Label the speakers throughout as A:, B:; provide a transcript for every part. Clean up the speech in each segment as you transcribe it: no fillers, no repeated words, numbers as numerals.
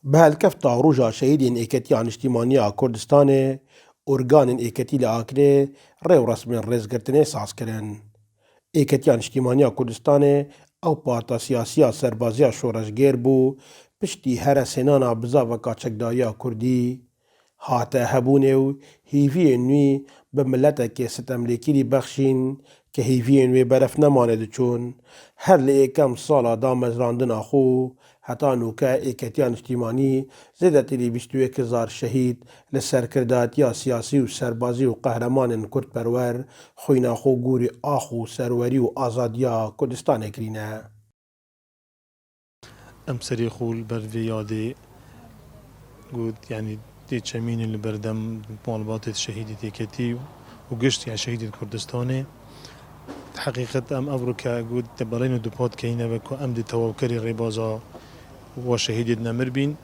A: بهالكفتا روجا شهيدين إيكتي عن اجتماعية كردستان أورغان إيكتي لآكري ريو رسمين ريزگرتني ساسكرين إيكتي عن اجتماعية كردستان أو بارتا سياسية سربازية شورشگير بو پشتی هر سنانا بزاوکا چکدایا کردی هاته هبونه و هیوی نوی به ملتک ستملیکی بخشین که هیوی نوی برف نمانه دچون هر لیکم سالا دا مزراندن آخو حتی نوکه ایکتیان اجتماعی زیده تیلی 21,000 شهید لسرکرداتیا سیاسی و سربازی و قهرمان کرد پرور خوین خو گوری آخو سروری و آزادیا کردستان کرینه.
B: ام سری خول بر ویاده گود یعنی دی چمین اللي بردم مالبات شهيد تيكتي وقشت يعني شهيد كردستاني حقيقة ام ابروكا قود تبالين دوبات كينا وكو ام دي توكري ريبازا وشهيد نمر بين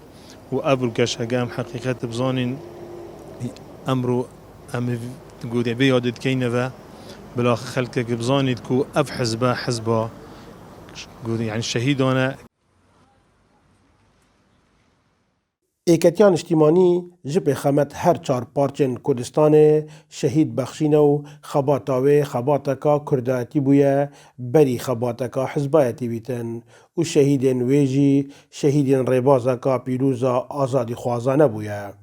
B: وابروكا شقام حقيقة بزانين امرو ام قود بيادت كينا بلا خلقك بزانيد كو اف حزبا قود يعني الشهيدانا
A: ایکتیان اجتماعی جب خمت هر چار پارچن کردستان شهید بخشینه و خباتاوی خباتکا کرداتی بویه بری خباتکا حزبایتی بیتن و شهیدین ویجی شهیدین ریبازکا پیروزا آزادی خوازانه بویه.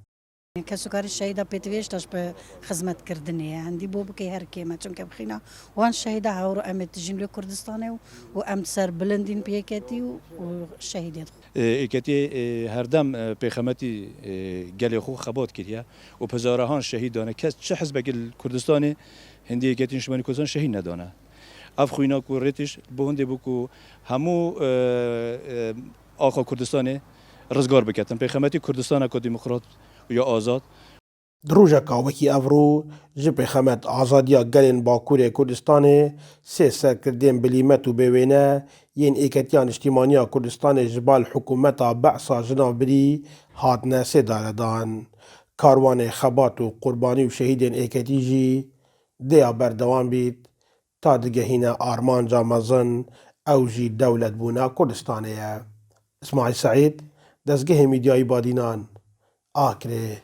C: كسكري الشهيدة بيتويش به خدمت كردنية عندي بو بكي هر كيما چونك بخينا وان شهيدة هورو امت جنوب كردستان و امت سر بلندين بيكاتي والشهيدات
D: ایکتی هردم پیخمتی گلی خو خبات کردیا و پزارهان شهید دانه کس چه حزب گل کردستانی هندی ایکتی شمانی کردستان شهید ندانه اف خوینا کورتش بهنده بکو همو آخا کردستانی رزگار بکتن پیخمتی کردستان که دموکرات یا آزاد
A: دروژکا وکی افرو جب خمت آزادیا گلین باکور کردستان سه سرکردین بلیمت و بوینه ین ایکتیان اجتماعی کردستان جبال حکومتا بعصا جناب بری هاتنه سه داردان کاروان خبات و قربانی و شهیدین ایکتی جی دیا بردوان بید تا دگهین آرمان جامزن او جی دولت بونا کردستانیه. اسماعیل سعید دزگه میدیای بادینان آکره